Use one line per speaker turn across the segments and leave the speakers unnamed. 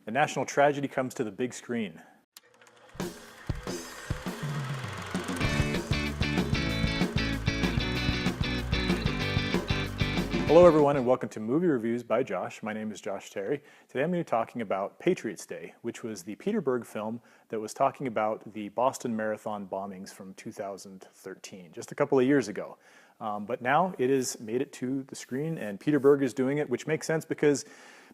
A national tragedy comes to the big screen. Hello everyone and welcome to Movie Reviews by Josh. My name is Josh Terry. Today I'm going to be talking about Patriots Day, which was the Berg film that was talking about the Boston Marathon bombings from 2013, just a couple of years ago. But now it has made it to the screen and Berg is doing it, which makes sense because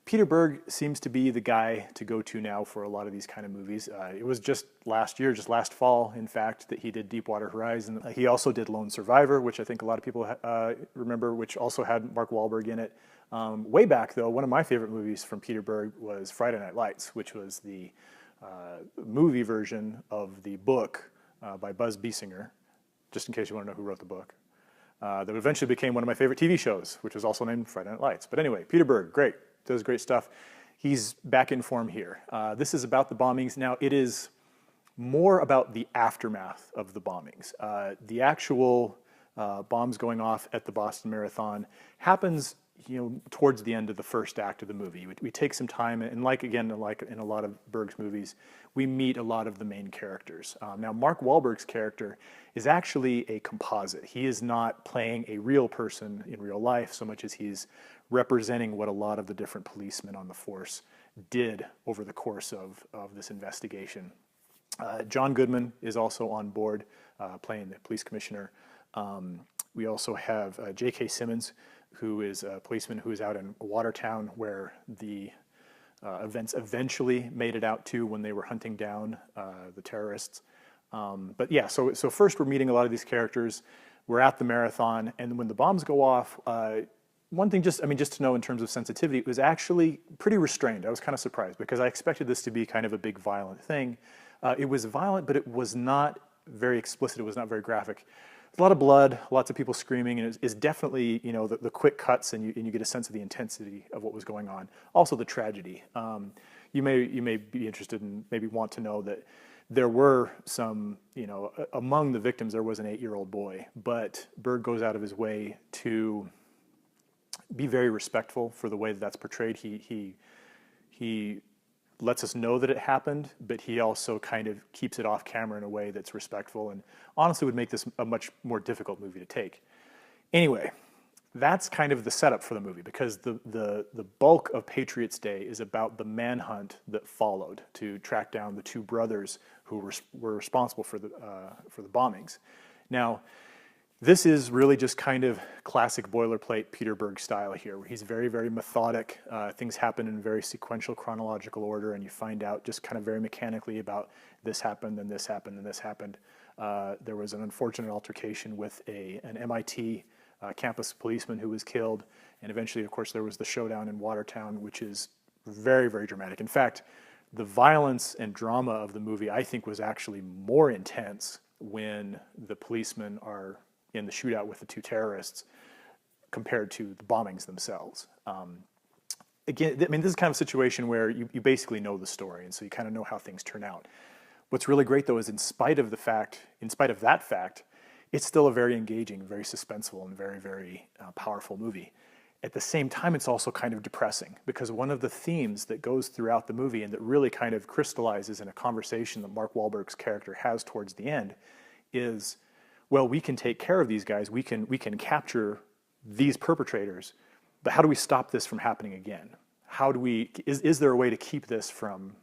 Berg seems to be the guy to go to now for a lot of these kind of movies. It was just last fall, in fact, that he did Deepwater Horizon. He also did Lone Survivor, which I think a lot of people remember, which also had Mark Wahlberg in it. Way back, though, one of my favorite movies from Berg was Friday Night Lights, which was the movie version of the book by Buzz Biesinger, just in case you want to know who wrote the book. That eventually became one of my favorite TV shows, which was also named Friday Night Lights. But anyway, Berg, great. Does great stuff. He's back in form here. This is about the bombings. Now, it is more about the aftermath of the bombings. The actual bombs going off at the Boston Marathon happens, towards the end of the first act of the movie. We take some time, and like in a lot of Berg's movies, we meet a lot of the main characters. Now, Mark Wahlberg's character is actually a composite. He is not playing a real person in real life so much as he's representing what a lot of the different policemen on the force did over the course of this investigation. John Goodman is also on board playing the police commissioner. We also have J.K. Simmons, who is a policeman who is out in Watertown where the events eventually made it out to when they were hunting down the terrorists. But yeah, so first we're meeting a lot of these characters. We're at the marathon, and when the bombs go off, one thing just to know in terms of sensitivity, it was actually pretty restrained. I was kind of surprised because I expected this to be kind of a big violent thing. It was violent, but it was not very explicit. It was not very graphic. A lot of blood, lots of people screaming, and it's definitely, the quick cuts, and you get a sense of the intensity of what was going on. Also the tragedy. You may be interested and maybe want to know that there were some, among the victims there was an 8-year-old boy, but Berg goes out of his way to be very respectful for the way that that's portrayed. He lets us know that it happened, but he also kind of keeps it off camera in a way that's respectful and honestly would make this a much more difficult movie to take. Anyway, that's kind of the setup for the movie because the bulk of Patriots Day is about the manhunt that followed to track down the two brothers who were responsible for the bombings. Now, this is really just kind of classic boilerplate Berg style here, where he's very, very methodic. Things happen in very sequential chronological order, and you find out just kind of very mechanically about this happened, and this happened, and this happened. There was an unfortunate altercation with an MIT campus policeman who was killed, and eventually, of course, there was the showdown in Watertown, which is very, very dramatic. In fact, the violence and drama of the movie, I think, was actually more intense when the policemen are in the shootout with the two terrorists compared to the bombings themselves. Again, this is kind of a situation where you basically know the story, and so you kind of know how things turn out. What's really great, though, is in spite of that fact, it's still a very engaging, very suspenseful, and very, very powerful movie. At the same time, it's also kind of depressing because one of the themes that goes throughout the movie and that really kind of crystallizes in a conversation that Mark Wahlberg's character has towards the end is, well, we can take care of these guys, we can capture these perpetrators, but how do we stop this from happening again? How do we, is there a way to keep this from,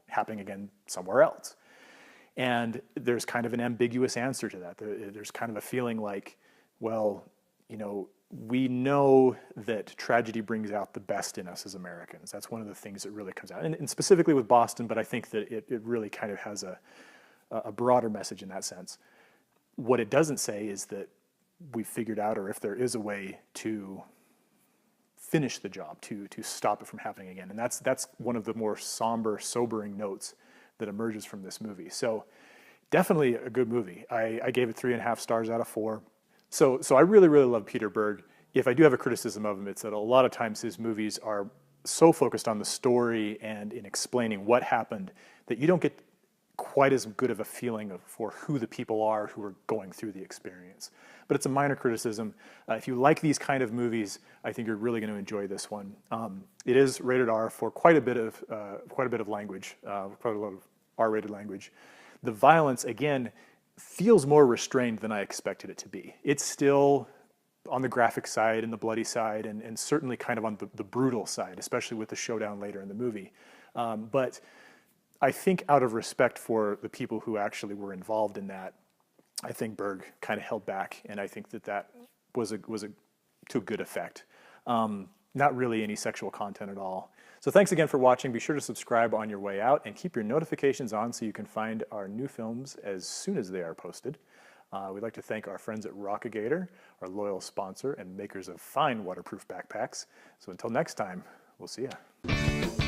happening again somewhere else? And there's kind of an ambiguous answer to that. There's kind of a feeling like, well, we know that tragedy brings out the best in us as Americans. That's one of the things that really comes out. And specifically with Boston, but I think that it really kind of has a broader message in that sense. What it doesn't say is that we've figured out, or if there is a way to finish the job, to stop it from happening again. And that's one of the more somber, sobering notes that emerges from this movie. So definitely a good movie. I gave it 3.5 stars out of 4. So I really, really love Berg. If I do have a criticism of him, it's that a lot of times his movies are so focused on the story and in explaining what happened that you don't get quite as good of a feeling for who the people are who are going through the experience. But it's a minor criticism. If you like these kind of movies, I think you're really going to enjoy this one. It is rated R for quite a bit of language, quite a lot of R-rated language. The violence, again, feels more restrained than I expected it to be. It's still on the graphic side and the bloody side, and certainly kind of on the brutal side, especially with the showdown later in the movie. But I think out of respect for the people who actually were involved in that, I think Berg kind of held back, and I think that was to a good effect. Not really any sexual content at all. So thanks again for watching. Be sure to subscribe on your way out and keep your notifications on so you can find our new films as soon as they are posted. We'd like to thank our friends at Rockagator, our loyal sponsor and makers of fine waterproof backpacks. So until next time, we'll see ya.